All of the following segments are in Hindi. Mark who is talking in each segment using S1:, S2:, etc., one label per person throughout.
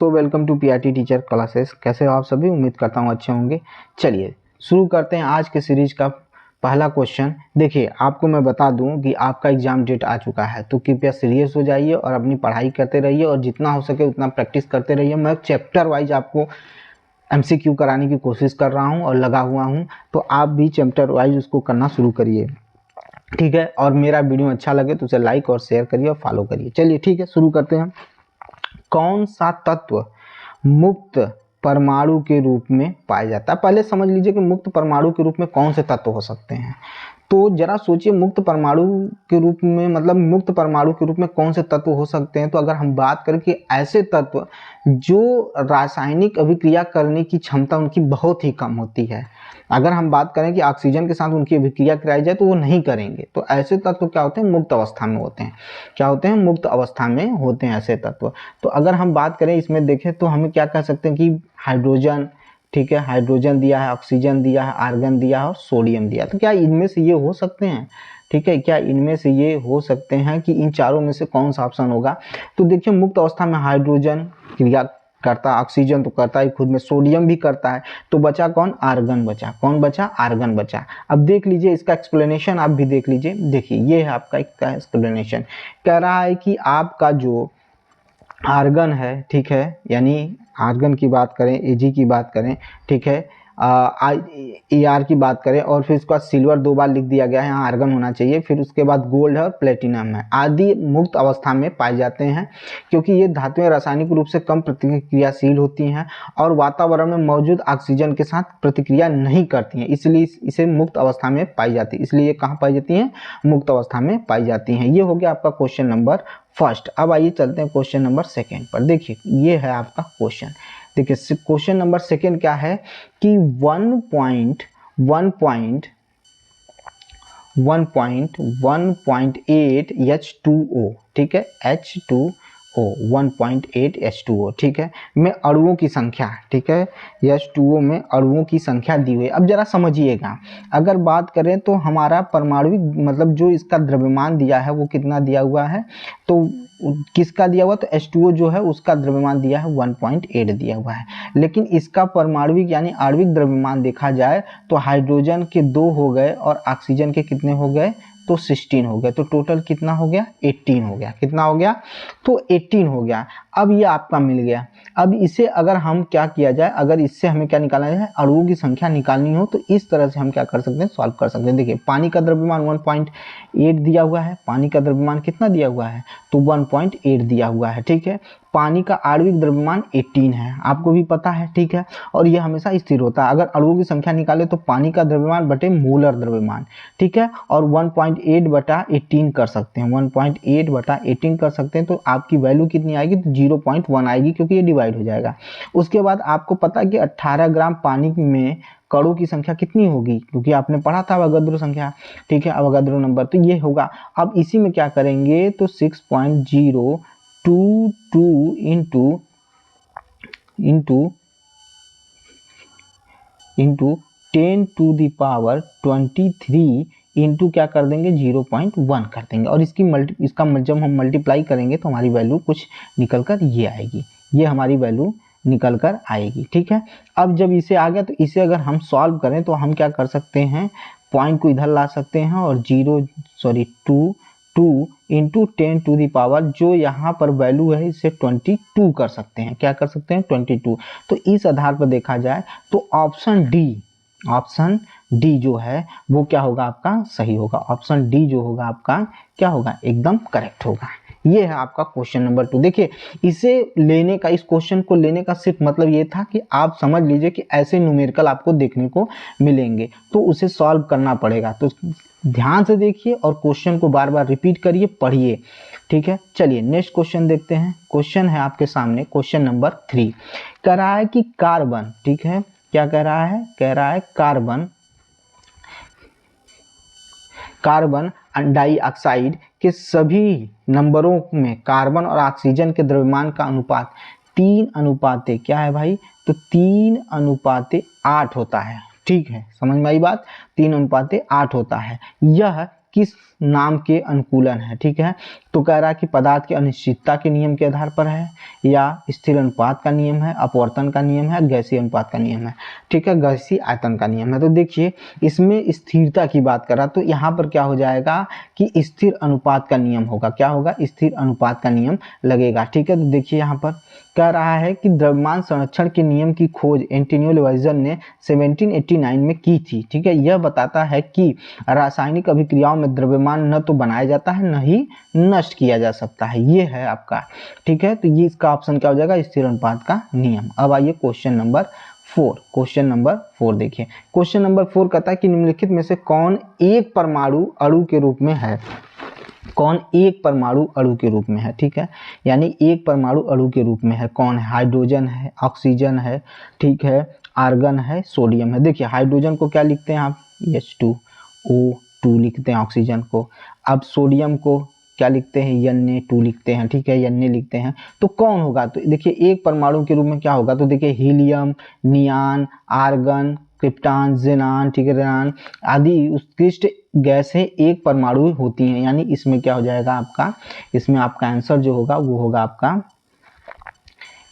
S1: तो welcome to PRT teacher classes. कैसे हो आप सभी? उम्मीद करता हूँ अच्छे होंगे। चलिए शुरू करते हैं आज के सीरीज का पहला क्वेश्चन। देखिए, आपको मैं बता दूं कि आपका एग्जाम डेट आ चुका है, तो कृपया सीरियस हो जाइए और अपनी पढ़ाई करते रहिए और जितना हो सके उतना प्रैक्टिस करते रहिए। मैं चैप्टर वाइज आपको एमसीक्यू कराने की कोशिश कर रहा हूँ और लगा हुआ हूँ, तो आप भी चैप्टर वाइज उसको करना शुरू करिए, ठीक है। और मेरा वीडियो अच्छा लगे तो उसे लाइक और शेयर करिए और फॉलो करिए। चलिए ठीक है, शुरू करते हैं। कौन सा तत्व मुक्त परमाणु के रूप में पाया जाता है? पहले समझ लीजिए कि मुक्त परमाणु के रूप में कौन से तत्व हो सकते हैं। तो जरा सोचिए, मुक्त परमाणु के रूप में मतलब मुक्त परमाणु के रूप में कौन से तत्व हो सकते हैं। तो अगर हम बात करें कि ऐसे तत्व जो रासायनिक अभिक्रिया करने की क्षमता उनकी बहुत ही कम होती है, अगर हम बात करें कि ऑक्सीजन के साथ उनकी अभिक्रिया कराई जाए तो वो नहीं करेंगे, तो ऐसे तत्व क्या होते हैं? मुक्त अवस्था में होते हैं। क्या होते हैं? मुक्त अवस्था में होते हैं ऐसे तत्व। तो अगर हम बात करें इसमें देखें तो हमें क्या कह सकते हैं कि हाइड्रोजन, ठीक है, हाइड्रोजन दिया है, ऑक्सीजन दिया है, आर्गन दिया है और सोडियम दिया है। तो क्या इनमें से ये हो सकते हैं? ठीक है, क्या इनमें से ये हो सकते हैं कि इन चारों में से कौन सा ऑप्शन होगा? तो देखिए, मुक्त अवस्था में हाइड्रोजन क्रिया करता है, ऑक्सीजन तो करता है खुद में, सोडियम भी करता है, तो बचा कौन? आर्गन बचा। कौन बचा? आर्गन बचा। अब देख लीजिए इसका एक्सप्लेनेशन, आप भी देख लीजिए। देखिए, ये है आपका इसका एक्सप्लेनेशन। कह रहा है कि आपका जो आर्गन है, ठीक है, यानी आर्गन की बात करें, एजी की बात करें, ठीक है, AR की बात करें और फिर उसके बाद सिल्वर 2 बार लिख दिया गया है, यहाँ आर्गन होना चाहिए। फिर उसके बाद गोल्ड है और प्लेटिनम है, आदि मुक्त अवस्था में पाए जाते हैं, क्योंकि ये धातुएं रासायनिक रूप से कम प्रतिक्रियाशील होती हैं और वातावरण में मौजूद ऑक्सीजन के साथ प्रतिक्रिया नहीं करती हैं, इसलिए इसे मुक्त अवस्था में पाई जाती है। इसलिए ये कहाँ पाई जाती हैं? मुक्त अवस्था में पाई जाती हैं। ये हो गया आपका क्वेश्चन नंबर फर्स्ट। अब आइए चलते हैं क्वेश्चन नंबर सेकेंड पर। देखिए, ये है आपका क्वेश्चन। देखिए, क्वेश्चन नंबर सेकेंड क्या है कि 1.8 H2O, ठीक है, H2O 1.8 H2O, ठीक है, में अणुओं की संख्या, ठीक है, H2O में अणुओं की संख्या दी हुई है। अब जरा समझिएगा, अगर बात करें तो हमारा परमाणु मतलब जो इसका द्रव्यमान दिया है वो कितना दिया हुआ है? तो किसका दिया हुआ? तो H2O जो है उसका द्रव्यमान दिया है 1.8 दिया हुआ है, लेकिन इसका परमाणविक यानी आणविक द्रव्यमान देखा जाए तो हाइड्रोजन के 2 हो गए और ऑक्सीजन के कितने हो गए? तो 16 हो गया। तो टोटल कितना हो गया? 18 हो गया। कितना हो गया? तो 18 हो गया। अब ये आपका मिल गया। अब इसे अगर हम क्या किया जाए, अगर इससे हमें क्या निकालना है? अणुओं की संख्या निकालनी हो, तो इस तरह से हम क्या कर सकते हैं? सॉल्व कर सकते हैं। देखिए, पानी का द्रव्यमान 1.8 दिया हुआ है। पानी का द्रव्यमान कितना दिया हुआ है? तो 1.8 दिया हुआ है, ठीक है। पानी का आणविक द्रव्यमान 18 है, आपको भी पता है, ठीक है, और यह हमेशा स्थिर होता है। अगर अणुओं की संख्या निकाले तो पानी का द्रव्यमान बटे मोलर द्रव्यमान, ठीक है, और 1.8 बटा 18 कर सकते हैं, 1.8 बटा 18 कर सकते हैं। तो आपकी वैल्यू कितनी आएगी? तो 0.1 आएगी, क्योंकि ये डिवाइड हो जाएगा। उसके बाद आपको पता है कि 18 ग्राम पानी में कणों की संख्या कितनी होगी, क्योंकि आपने पढ़ा था अवोगाद्रो संख्या, ठीक है, अवोगाद्रो नंबर, तो ये होगा। अब इसी में क्या करेंगे? तो 6.022 into 10 to the power 23 into क्या कर देंगे? 0.1 कर देंगे। और इसका जब हम मल्टीप्लाई करेंगे तो हमारी वैल्यू कुछ निकल कर ये आएगी, ये हमारी वैल्यू निकल कर आएगी, ठीक है। अब जब इसे आ गया तो इसे अगर हम सॉल्व करें तो हम क्या कर सकते हैं? पॉइंट को इधर ला सकते हैं और 2 इंटू 10 टू दी पावर, जो यहाँ पर वैल्यू है इसे 22 कर सकते हैं। क्या कर सकते हैं? 22। तो इस आधार पर देखा जाए तो ऑप्शन डी जो है वो क्या होगा? आपका सही होगा। ऑप्शन डी जो होगा आपका क्या होगा? एकदम करेक्ट होगा। ये है आपका क्वेश्चन नंबर 2। देखिए, इसे लेने का, इस क्वेश्चन को लेने का सिर्फ मतलब ये था कि आप समझ लीजिए कि ऐसे न्यूमेरिकल आपको देखने को मिलेंगे, तो उसे सॉल्व करना पड़ेगा। तो ध्यान से देखिए और क्वेश्चन को बार बार रिपीट करिए, पढ़िए, ठीक है। चलिए नेक्स्ट क्वेश्चन देखते हैं। क्वेश्चन है आपके सामने क्वेश्चन नंबर 3। कह रहा है कि कार्बन, ठीक है, क्या कह रहा है? कह रहा है कार्बन डाइऑक्साइड के सभी नंबरों में कार्बन और ऑक्सीजन के द्रव्यमान का अनुपात 3:, क्या है भाई? तो 3:8 होता है, ठीक है, समझ में आई बात? 3:8 होता है। यह किस नाम के अनुकूलन है? ठीक है, तो कह रहा है कि पदार्थ की अनिश्चितता के नियम के आधार पर है, या स्थिर अनुपात का नियम है, अपवर्तन का नियम है, गैसीय अनुपात का नियम है। ठीक है, गैसीय आयतन का नियम है। तो देखिए इसमें स्थिरता की बात करा तो यहाँ पर क्या हो जाएगा कि स्थिर अनुपात का नियम होगा। क्या होगा? स्थिर अनुपात का नियम लगेगा। ठीक है, तो देखिए यहाँ पर कह रहा है कि द्रव्यमान संरक्षण के नियम की खोज एंटोनियो लेवॉइजर ने 1789 में की थी। ठीक है, यह बताता है कि रासायनिक अभिक्रियाओं में द्रव्यमान न तो बनाया जाता है न ही नष्ट किया जा सकता है। ये है आपका। ठीक है, तो ये इसका ऑप्शन क्या हो जाएगा? स्थिर अनुपात का नियम। अब आइए क्वेश्चन नंबर 4। क्वेश्चन नंबर 4 देखिए, क्वेश्चन नंबर 4 कहता है कि निम्नलिखित में से कौन एक परमाणु अणु के रूप में है? कौन एक परमाणु अणु के रूप में है? ठीक है, यानी एक परमाणु अणु के रूप में है। कौन है? हाइड्रोजन है, ऑक्सीजन है, ठीक है, आर्गन है, सोडियम है। देखिए हाइड्रोजन को क्या लिखते हैं आप? H2O2 लिखते हैं ऑक्सीजन को। अब सोडियम को क्या लिखते हैं? Na2 लिखते हैं। ठीक है, Na लिखते हैं। तो कौन होगा? तो देखिए एक परमाणु के रूप में क्या होगा? तो देखिए हीलियम, नियान, आर्गन, क्रिप्टॉन, ज़ेनान, ठीक है, रेनान आदि उत्कृष्ट गैसें एक परमाणु होती हैं। यानी इसमें क्या हो जाएगा आपका? इसमें आपका आंसर जो होगा वो होगा आपका,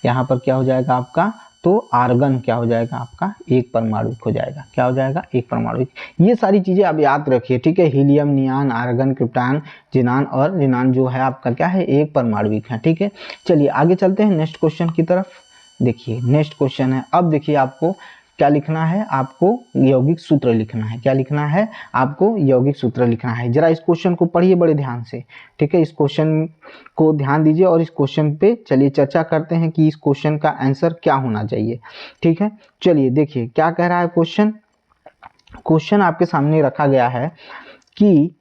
S1: यहाँ पर क्या हो जाएगा आपका? तो आर्गन क्या हो जाएगा आपका? एक परमाणुक हो जाएगा। क्या हो जाएगा? एक परमाणुक। ये सारी चीजें आप याद रखिए। ठीक है, हीलियम, नियान, आर्गन, क्रिप्टॉन, ज़ेनान और रेनान जो है आपका क्या है? एक परमाणुक है। ठीक है, चलिए आगे चलते हैं नेक्स्ट क्वेश्चन की तरफ। देखिए नेक्स्ट क्वेश्चन है, अब देखिए आपको क्या लिखना है? आपको यौगिक सूत्र लिखना है। क्या लिखना है? आपको यौगिक सूत्र लिखना है। जरा इस क्वेश्चन को पढ़िए बड़े ध्यान से। ठीक है, इस क्वेश्चन को ध्यान दीजिए और इस क्वेश्चन पे चलिए चर्चा करते हैं कि इस क्वेश्चन का आंसर क्या होना चाहिए। ठीक है, चलिए देखिए क्या कह रहा है क्वेश्चन। क्वेश्चन आपके सामने रखा गया है कि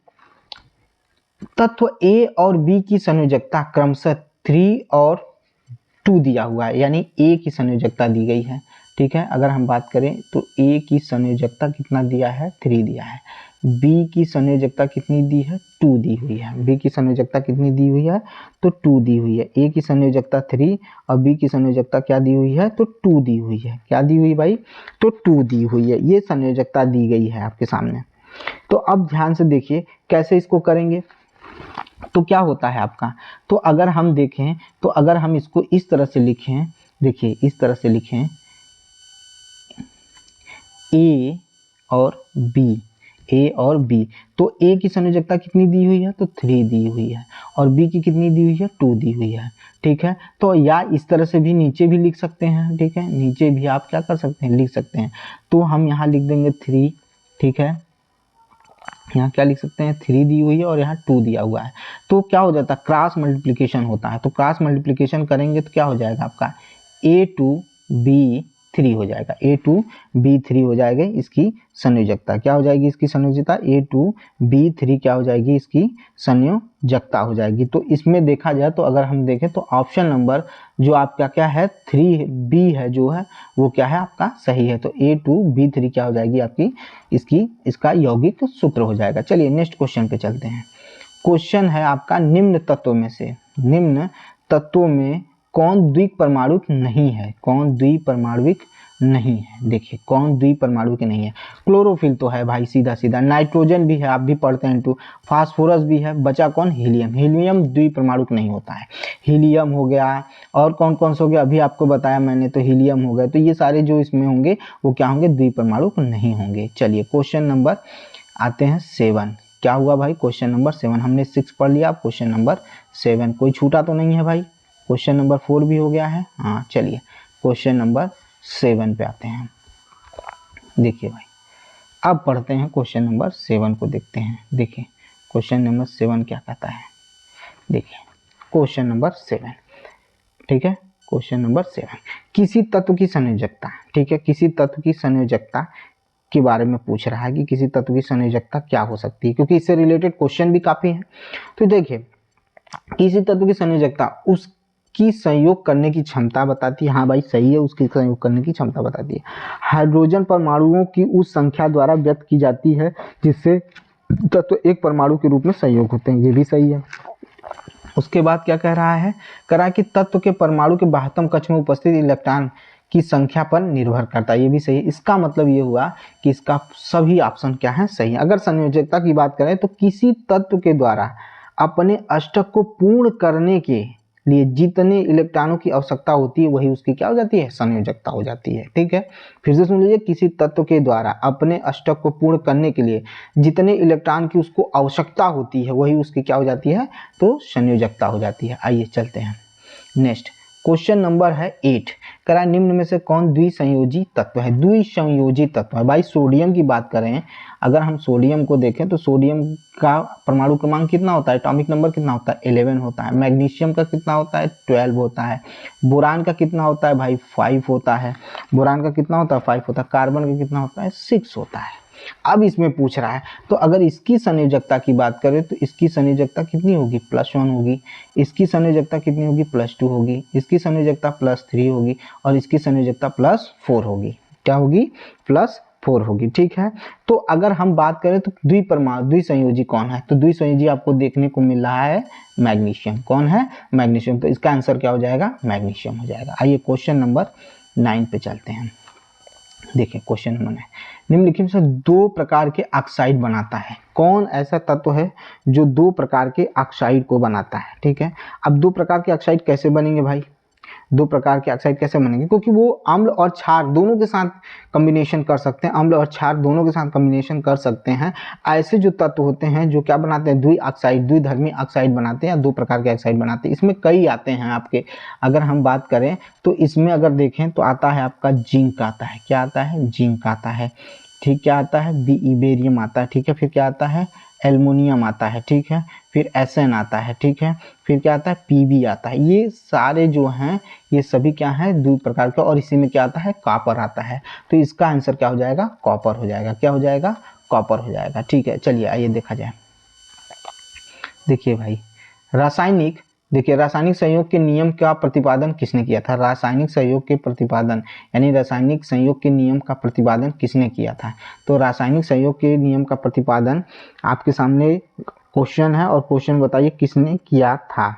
S1: तत्व A और B की संयोजकता क्रमशः 3 और 2 दिया हुआ है, यानी A की संयोजकता दी गई है। ठीक है, अगर हम बात करें तो A की संयोजकता कितना दिया है? 3 दिया है। B की संयोजकता कितनी दी है? 2 दी हुई है। B की संयोजकता कितनी दी हुई है? तो 2 दी हुई है। A की संयोजकता 3 और B की संयोजकता क्या दी हुई है? तो 2 दी हुई है। क्या दी हुई भाई? तो 2 दी हुई है। ये संयोजकता दी गई है आपके सामने। तो अब ध्यान से देखिए कैसे इसको करेंगे। तो क्या होता है आपका? तो अगर हम देखें, तो अगर हम इसको इस तरह से लिखें, देखिए इस तरह से लिखें, A और B, A और B, तो A की संयोजकता कितनी दी हुई है? तो 3 दी हुई है। और B की कितनी दी हुई है? 2 दी हुई है। ठीक है, तो या इस तरह से भी नीचे भी लिख सकते हैं। ठीक है, नीचे भी आप क्या कर सकते हैं? लिख सकते हैं। तो हम यहाँ लिख देंगे 3। ठीक है, यहाँ क्या लिख सकते हैं? 3 दी हुई है और यहाँ 2 दिया हुआ है। तो क्या हो जाता है? क्रॉस मल्टीप्लिकेशन होता है। तो क्रॉस मल्टीप्लिकेशन करेंगे तो क्या हो जाएगा आपका? A2B3 हो जाएगा। A2B3 हो जाएगा इसकी संयोजकता। क्या हो जाएगी इसकी संयोजकता? A2B3 क्या हो जाएगी? इसकी संयोजकता हो जाएगी। तो इसमें देखा जाए तो अगर हम देखें तो ऑप्शन नंबर जो आपका क्या है? 3B है जो है वो क्या है आपका? सही है। तो A2B3 क्या हो जाएगी आपकी? इसका यौगिक सूत्र हो जाएगा। चलिए नेक्स्ट क्वेश्चन पे चलते हैं। क्वेश्चन है आपका निम्न तत्वों में कौन द्विपरमाणुक नहीं है? कौन द्विपरमाणुक नहीं है? देखिए कौन द्विपरमाणुक नहीं है? क्लोरोफिल तो है भाई, सीधा सीधा। नाइट्रोजन भी है, आप भी पढ़ते हैं टू। फास्फोरस भी है। बचा कौन? हीलियम। हीलियम द्विपरमाणुक नहीं होता है। हीलियम हो गया, और कौन कौन से हो गया? अभी आपको बताया मैंने, तो हीलियम हो गया। तो ये सारे जो इसमें होंगे वो क्या होंगे? द्विपरमाणुक नहीं होंगे। चलिए क्वेश्चन नंबर आते हैं 7। क्या हुआ भाई? क्वेश्चन नंबर 7 हमने 6 पढ़ लिया। क्वेश्चन नंबर 7 कोई छूटा तो नहीं है भाई? क्वेश्चन नंबर 4 भी हो गया है। हाँ चलिए क्वेश्चन नंबर 7 पे आते हैं। देखिए भाई अब पढ़ते हैं क्वेश्चन नंबर 7 को, देखते हैं। देखिए क्वेश्चन नंबर 7 क्या कहता है। देखिए क्वेश्चन नंबर 7, ठीक है, क्वेश्चन नंबर 7 किसी तत्व की संयोजकता, ठीक है, किसी तत्व की संयोजकता के बारे में पूछ रहा है कि किसी तत्व की संयोजकता क्या हो सकती है, क्योंकि इससे रिलेटेड क्वेश्चन भी काफी है। तो देखिए किसी तत्व की संयोजकता उसकी संयोग करने की क्षमता बताती है। हाँ भाई सही है, उसकी संयोग करने की क्षमता बताती है। हाइड्रोजन परमाणुओं की उस संख्या द्वारा व्यक्त की जाती है जिससे तत्व एक परमाणु के रूप में संयोग होते हैं। ये भी सही है। उसके बाद क्या कह रहा है? कह रहा है कि तत्व के परमाणु के बाह्यतम कक्ष में उपस्थित इलेक्ट्रॉन की संख्या पर निर्भर करता है। ये भी सही है। इसका मतलब ये हुआ कि इसका सभी ऑप्शन क्या है? सही है। अगर संयोजकता की बात करें तो किसी तत्व के द्वारा अपने अष्टक को पूर्ण करने के लिए जितने इलेक्ट्रॉनों की आवश्यकता होती है वही उसकी क्या हो जाती है, संयोजकता हो जाती है। ठीक है, फिर से सुन लीजिए, किसी तत्व के द्वारा अपने अष्टक को पूर्ण करने के लिए जितने इलेक्ट्रॉन की उसको आवश्यकता होती है वही उसकी क्या हो जाती है, तो संयोजकता हो जाती है। आइए चलते हैं नेक्स्ट क्वेश्चन नंबर है 8। करा निम्न में से कौन द्विसंयोजी तत्व है? द्विसंयोजी तत्व है भाई, सोडियम की बात करें, अगर हम सोडियम को देखें तो सोडियम का परमाणु क्रमांक कितना होता है, एटॉमिक नंबर कितना होता है, 11 होता है। मैग्नीशियम का कितना होता है, 12 होता है। बोरान का कितना होता है भाई, 5 होता है। बोरान का कितना होता है, 5 होता है। कार्बन का कितना होता है, 6 होता है। अब इसमें पूछ रहा है, तो अगर इसकी संयोजकता की बात करें तो इसकी संयोजकता कितनी होगी, +1 होगी। इसकी संयोजकता कितनी होगी, +2 होगी। इसकी संयोजकता +3 होगी और इसकी संयोजकता +4 होगी। क्या होगी, +4 होगी। ठीक है, तो अगर हम बात करें तो द्विसंयोजी कौन है, तो द्विसंयोजी आपको देखने को मिल रहा है मैग्नीशियम। कौन है, मैग्नीशियम। तो इसका आंसर क्या हो जाएगा, मैग्नीशियम हो जाएगा। आइए क्वेश्चन नंबर 9 पे चलते हैं। देखिए क्वेश्चन नंबर 9, निम्नलिखित में से 2 प्रकार के ऑक्साइड बनाता है। कौन ऐसा तत्व है जो 2 प्रकार के ऑक्साइड को बनाता है? ठीक है, अब 2 प्रकार के ऑक्साइड कैसे बनेंगे भाई, 2 प्रकार के ऑक्साइड कैसे बनेंगे, क्योंकि वो अम्ल और क्षार दोनों के साथ कॉम्बिनेशन कर सकते हैं, अम्ल और क्षार दोनों के साथ कॉम्बिनेशन कर सकते हैं। ऐसे जो तत्व होते हैं जो क्या बनाते हैं, द्विधर्मी ऑक्साइड बनाते हैं या 2 प्रकार के ऑक्साइड बनाते हैं। इसमें कई आते हैं आपके, अगर हम बात करें तो इसमें अगर देखें तो आता है आपका जिंक आता है। क्या आता है, जिंक आता है। ठीक, क्या आता है, बेरियम आता है। ठीक है, फिर क्या आता है, एल्युमिनियम आता है। ठीक है, फिर एसएन आता है। ठीक है, फिर क्या आता है, पीबी आता है। ये सारे जो हैं ये सभी क्या हैं, 2 प्रकार के। और इसी में क्या आता है, कॉपर आता है। तो इसका आंसर क्या हो जाएगा, कॉपर हो जाएगा। क्या हो जाएगा, कॉपर हो जाएगा। ठीक है, चलिए आइए देखा जाए। देखिए भाई, रासायनिक संयोग के नियम का प्रतिपादन किसने किया था? रासायनिक संयोग के प्रतिपादन यानी रासायनिक संयोग के नियम का प्रतिपादन किसने किया था? तो रासायनिक संयोग के नियम का प्रतिपादन आपके सामने क्वेश्चन है और क्वेश्चन बताइए किसने किया था,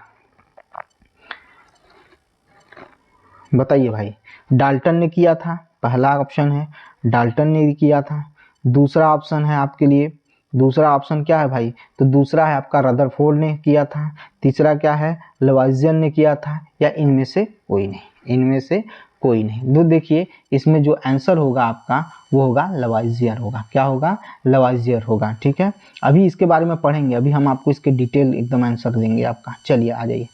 S1: बताइए भाई। डाल्टन ने किया था, पहला ऑप्शन है, डाल्टन ने किया था। दूसरा ऑप्शन है आपके लिए, दूसरा ऑप्शन क्या है भाई, तो दूसरा है आपका रदरफोर्ड ने किया था। तीसरा क्या है, लवाइजियन ने किया था, या इनमें से कोई नहीं, इनमें से कोई नहीं। तो देखिए इसमें जो आंसर होगा आपका वो होगा लवाइजियर होगा। क्या होगा, लवाइजियर होगा। ठीक है, अभी इसके बारे में पढ़ेंगे, अभी हम आपको इसके डिटेल एकदम आंसर देंगे आपका। चलिए आ जाइए,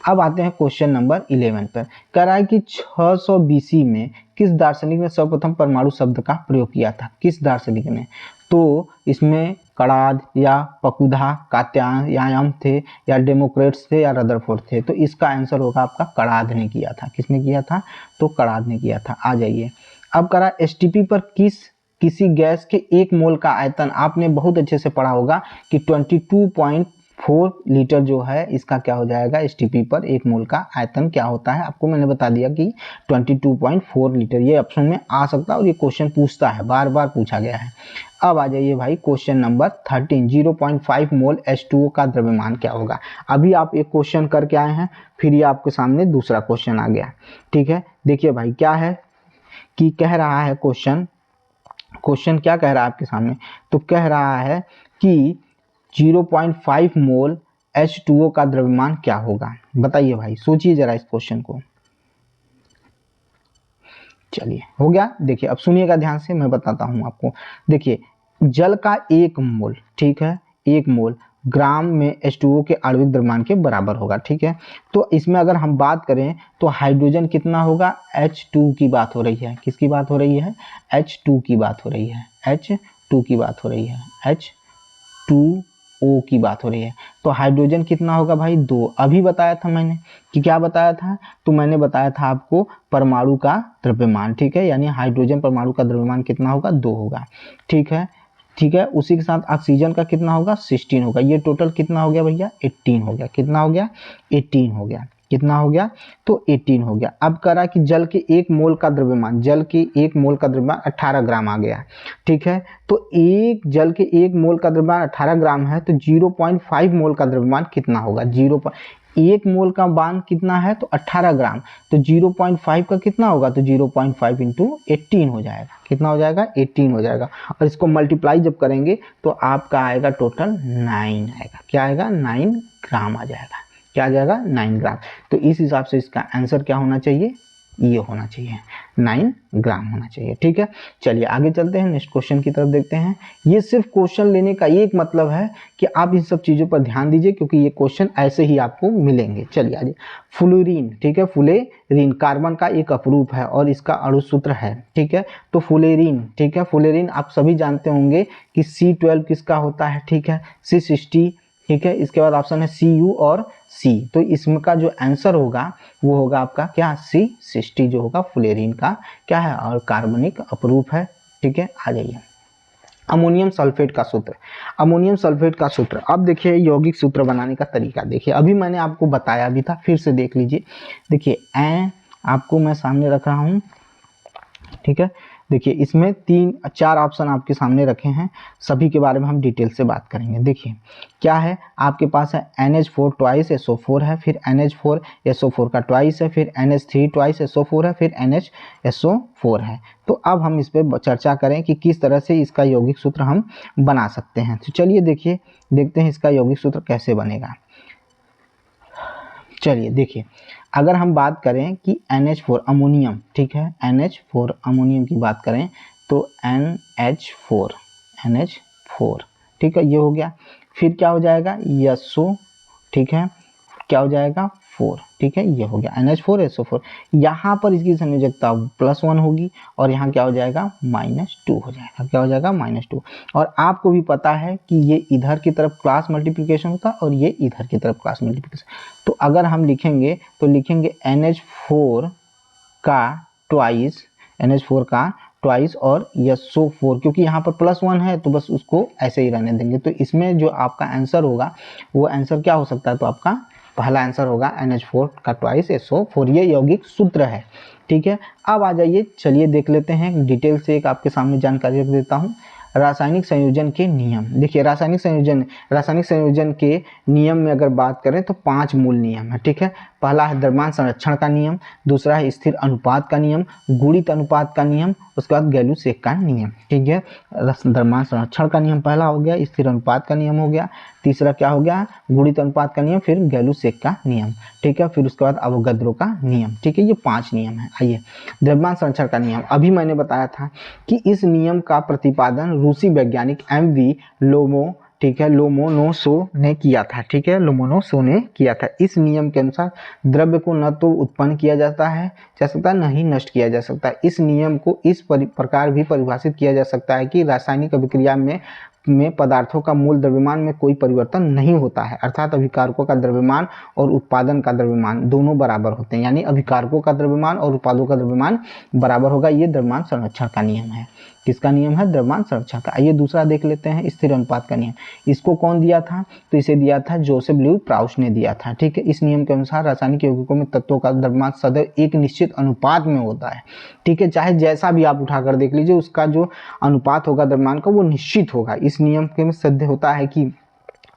S1: अब आते हैं क्वेश्चन नंबर 11 पर। कह रहा है कि 600 BC में किस दार्शनिक ने सर्वप्रथम परमाणु शब्द का प्रयोग किया था? किस दार्शनिक ने? तो इसमें कणाद या पकुधा, कात्यायन थे, या डेमोक्रेट्स थे, या रदरफोर्ड थे। तो इसका आंसर होगा आपका कणाद ने किया था। किसने किया था? तो कणाद ने किया था। आ जाइए, अब कह रहा है एसटीपी पर किसी गैस के 1 मोल का आयतन, आपने बहुत अच्छे से पढ़ा होगा कि 22.4 लीटर जो है इसका क्या हो जाएगा, एसटीपी पर 1 मोल का आयतन क्या होता है? आपको मैंने बता दिया कि 22.4 लीटर। ये ऑप्शन में आ सकता है और ये क्वेश्चन पूछता है, बार बार पूछा गया है। अब आ जाइए भाई क्वेश्चन नंबर 13, 0.5 मोल H2O का द्रव्यमान क्या होगा? अभी आप एक क्वेश्चन करके आए हैं, फिर ये आपके सामने दूसरा क्वेश्चन आ गया। ठीक है, देखिए भाई क्या है कि कह रहा है क्वेश्चन क्या कह रहा है आपके सामने, तो कह रहा है कि 0.5 मोल H2O का द्रव्यमान क्या होगा? बताइए भाई, सोचिए जरा इस क्वेश्चन को। चलिए हो गया, देखिए अब सुनिएगा ध्यान से, मैं बताता हूं आपको। देखिए जल का 1 मोल, ठीक है, 1 मोल ग्राम में H2O के आणविक द्रव्यमान के बराबर होगा। ठीक है, तो इसमें अगर हम बात करें तो हाइड्रोजन कितना होगा, H2 की बात हो रही है। किसकी बात हो रही है? H2 की बात हो रही है, H2 की बात हो रही है, H2O की बात हो रही है। तो हाइड्रोजन कितना होगा भाई, 2। अभी बताया था मैंने कि क्या बताया था, तो मैंने बताया था आपको परमाणु का द्रव्यमान। ठीक है, यानी हाइड्रोजन परमाणु का द्रव्यमान कितना होगा, 2 होगा। ठीक है, ठीक है, उसी के साथ ऑक्सीजन का कितना होगा, 16 होगा। ये टोटल कितना हो गया भैया, 18 हो गया। कितना हो गया, 18 हो गया। कितना हो गया, तो 18 हो गया। अब करा कि जल के 1 मोल का द्रव्यमान, जल के 1 मोल का द्रव्यमान 18 ग्राम आ गया। ठीक है, तो जल के 1 मोल का द्रव्यमान 18 ग्राम है, तो 0.5 मोल का द्रव्यमान कितना होगा? 1 मोल का मान कितना है, तो 18 ग्राम, तो 0.5 का कितना होगा, तो 0.5 इंटू 18 हो जाएगा। कितना हो जाएगा, 18 हो जाएगा। और इसको मल्टीप्लाई जब करेंगे तो आपका आएगा टोटल 9 आएगा। क्या आएगा, 9 ग्राम आ जाएगा। क्या आ जाएगा? 9 ग्राम। तो इस हिसाब से इसका आंसर क्या होना चाहिए? ये होना चाहिए, 9 ग्राम होना चाहिए। ठीक है, चलिए आगे चलते हैं, नेक्स्ट क्वेश्चन की तरफ देखते हैं। ये सिर्फ क्वेश्चन लेने का एक मतलब है कि आप इन सब चीज़ों पर ध्यान दीजिए, क्योंकि ये क्वेश्चन ऐसे ही आपको मिलेंगे। चलिए आगे, फ्लोरीन, ठीक है, फ्लोरीन कार्बन का एक अपरूप है और इसका अणु सूत्र है। ठीक है, तो फ्लोरीन, ठीक है, फ्लोरीन आप सभी जानते होंगे कि C12 किसका होता है? ठीक है, C60, ठीक है, इसके बाद ऑप्शन है Cu और C। तो इसका जो आंसर होगा वो होगा आपका क्या? C60 जो होगा फ्लोरीन का क्या है? और कार्बनिक अपरूप है। ठीक है, आ जाइए, अमोनियम सल्फेट का सूत्र। अमोनियम सल्फेट का सूत्र, अब देखिए यौगिक सूत्र बनाने का तरीका देखिए, अभी मैंने आपको बताया भी था, फिर से देख लीजिए। देखिए आपको मैं सामने रख रहा हूँ। ठीक है, देखिए इसमें 3-4 ऑप्शन आपके सामने रखे हैं, सभी के बारे में हम डिटेल से बात करेंगे। देखिए क्या है, आपके पास है NH4 ट्वाइस SO4 है, फिर NH4 SO4 का ट्वाइस है, फिर NH3 ट्वाइस SO4 है, फिर NHSO4 है। तो अब हम इस पर चर्चा करें कि किस तरह से इसका यौगिक सूत्र हम बना सकते हैं। तो चलिए देखिए, देखते हैं इसका यौगिक सूत्र कैसे बनेगा। चलिए देखिए, अगर हम बात करें कि NH4 अमोनियम, ठीक है, NH4 अमोनियम की बात करें तो NH4, ठीक है, ये हो गया। फिर क्या हो जाएगा? SO, ठीक है, क्या हो जाएगा? 4, ठीक है, ये हो गया NH4 SO4। यहाँ पर इसकी संयोजकता +1 होगी और यहाँ क्या हो जाएगा? -2 हो जाएगा। क्या हो जाएगा? -2। और आपको भी पता है कि ये इधर की तरफ क्रॉस मल्टीप्लिकेशन होता है और ये इधर की तरफ क्रॉस मल्टीप्लिकेशन। तो अगर हम लिखेंगे तो लिखेंगे NH4 का ट्वाइस, NH4 का ट्वाइस और SO4, क्योंकि यहाँ पर +1 है तो बस उसको ऐसे ही रहने देंगे। तो इसमें जो आपका आंसर होगा वो आंसर क्या हो सकता है? तो आपका पहला आंसर होगा NH4 का ट्वाइस SO4, ये यौगिक सूत्र है। ठीक है, अब आ जाइए, चलिए देख लेते हैं डिटेल से, एक आपके सामने जानकारी रख देता हूँ। रासायनिक संयोजन के नियम, देखिए रासायनिक संयोजन के नियम में अगर बात करें तो 5 मूल नियम है। ठीक है, पहला है द्रव्यमान संरक्षण का नियम, दूसरा है स्थिर अनुपात का नियम, गुणित अनुपात का नियम, उसके बाद गैलू-शेक का नियम। ठीक है, द्रव्यमान संरक्षण का नियम पहला हो गया, स्थिर अनुपात का नियम हो गया, तीसरा क्या हो गया? गुणित अनुपात का नियम, फिर गैलू-शेक का नियम। ठीक है, फिर उसके बाद अवोगाद्रो का नियम। ठीक है, ये 5 नियम है। आइए, द्रव्यमान संरक्षण का नियम, अभी मैंने बताया था कि इस नियम का प्रतिपादन रूसी वैज्ञानिक MV लोमो, ठीक है, लोमोनोसो ने किया था। ठीक है, लोमोनोसो ने किया था। इस नियम के अनुसार द्रव्य को न तो उत्पन्न किया जा सकता है, न ही नष्ट किया जा सकता है। इस नियम को इस प्रकार भी परिभाषित किया जा सकता है कि रासायनिक अभिक्रिया में पदार्थों का मूल द्रव्यमान में कोई परिवर्तन नहीं होता है, अर्थात अभिकारकों का द्रव्यमान और उत्पादन का द्रव्यमान दोनों बराबर होते हैं, यानी अभिकारकों का द्रव्यमान और उत्पादों का द्रव्यमान बराबर होगा। ये द्रव्यमान संरक्षण का नियम है। किसका नियम है? द्रव्यमान संरक्षण का। आइए दूसरा देख लेते हैं, स्थिर अनुपात का नियम। इसको कौन दिया था? तो इसे दिया था जोसेफ ल्यूई प्राउस ने दिया था। ठीक है, इस नियम के अनुसार रासायनिक यौगिकों में तत्वों का द्रव्यमान सदैव एक निश्चित अनुपात में होता है। ठीक है, चाहे जैसा भी आप उठाकर देख लीजिए, उसका जो अनुपात होगा द्रव्यमान का वो निश्चित होगा। इस नियम के सिद्ध होता है कि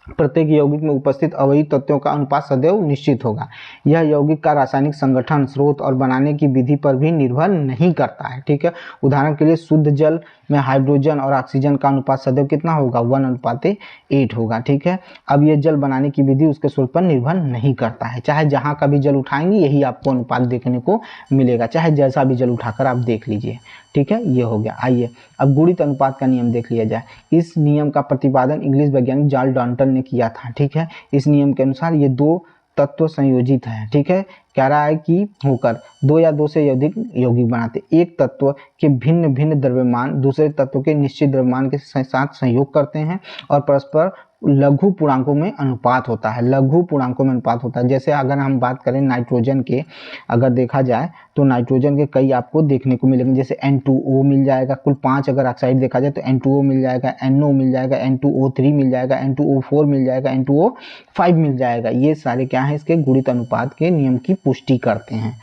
S1: प्रत्येक यौगिक में उपस्थित अवयवी तत्वों का अनुपात सदैव निश्चित होगा। यह यौगिक का रासायनिक संगठन, स्रोत और बनाने की विधि पर भी निर्भर नहीं करता है। ठीक है, उदाहरण के लिए शुद्ध जल में हाइड्रोजन और ऑक्सीजन का अनुपात सदैव कितना होगा? 1:8 होगा। ठीक है, अब ये जल बनाने की विधि उसके स्रोत पर निर्भर नहीं करता है। चाहे जहाँ का भी जल उठाएंगे यही आपको अनुपात देखने को मिलेगा, चाहे जैसा भी जल उठाकर आप देख लीजिए। ठीक है, ये हो गया। आइए अब गुणित अनुपात का नियम देख लिया जाए। इस नियम का प्रतिपादन इंग्लिश वैज्ञानिक चार्ल्स डाल्टन ने किया था। ठीक है, इस नियम के अनुसार ये 2 तत्व संयोजित हैं। ठीक है, कह रहा है कि होकर 2 या 2 से अधिक यौगिक बनाते, एक तत्व के भिन्न भिन्न द्रव्यमान दूसरे तत्व के निश्चित द्रव्यमान के साथ संयोग करते हैं और परस्पर लघु पूर्णांकों में अनुपात होता है। लघु पूर्णांकों में अनुपात होता है। जैसे अगर हम बात करें नाइट्रोजन के, अगर देखा जाए तो नाइट्रोजन के कई आपको देखने को मिलेंगे, जैसे N2O मिल जाएगा, कुल 5 अगर ऑक्साइड देखा जाए तो N2O मिल जाएगा, NO मिल जाएगा, N2O3 मिल जाएगा, N2O4 मिल जाएगा, N2O5 मिल जाएगा। ये सारे क्या है? इसके गुणित अनुपात के नियम की पुष्टि करते हैं।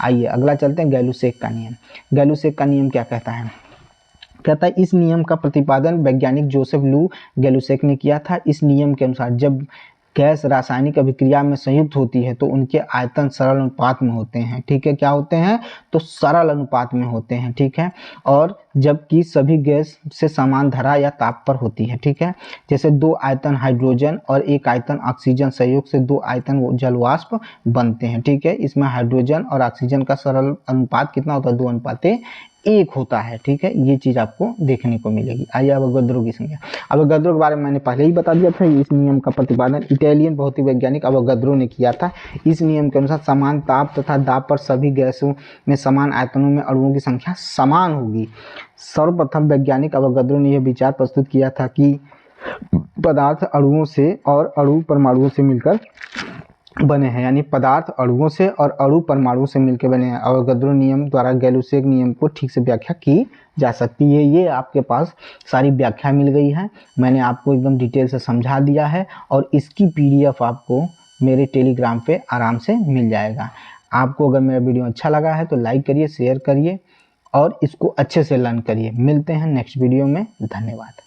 S1: आइए अगला चलते हैं, गैलू-शेक का नियम। गैलू-शेक का नियम क्या कहता है? कहता है इस नियम का प्रतिपादन वैज्ञानिक जोसेफ लू गैलुसेक ने किया था। इस नियम के अनुसार जब गैस रासायनिक अभिक्रिया में संयुक्त होती है तो उनके आयतन सरल अनुपात में होते हैं, ठीक है। क्या होते हैं? तो सरल अनुपात में होते हैं, ठीक है। और जबकि सभी गैस से समान धारा या ताप पर होती है, ठीक है। जैसे 2 आयतन हाइड्रोजन और 1 आयतन ऑक्सीजन संयोग से 2 आयतन जल वाष्प बनते हैं, ठीक है। इसमें हाइड्रोजन और ऑक्सीजन का सरल अनुपात कितना होता है? 2:1 होता है, ठीक है। ये चीज आपको देखने को मिलेगी। आइए अवोगाद्रो की संख्या। अवोगाद्रो के बारे में मैंने पहले ही बता दिया था। इस नियम का प्रतिपादन इटालियन भौतिक वैज्ञानिक अवोगाद्रो ने किया था। इस नियम के अनुसार समान ताप तथा दाब पर सभी गैसों में समान आयतनों में अणुओं की संख्या समान होगी। सर्वप्रथम वैज्ञानिक अवोगाद्रो ने यह विचार प्रस्तुत किया था कि पदार्थ अणुओं से और अणु परमाणुओं से मिलकर बने हैं, यानी पदार्थ अणुओं से और अणु परमाणुओं से मिलकर बने हैं। अवोगाद्रो नियम द्वारा गैलुसेक नियम को ठीक से व्याख्या की जा सकती है। ये आपके पास सारी व्याख्या मिल गई है, मैंने आपको एकदम डिटेल से समझा दिया है और इसकी PDF आपको मेरे टेलीग्राम पे आराम से मिल जाएगा। आपको अगर मेरा वीडियो अच्छा लगा है तो लाइक करिए, शेयर करिए और इसको अच्छे से लर्न करिए। मिलते हैं नेक्स्ट वीडियो में। धन्यवाद।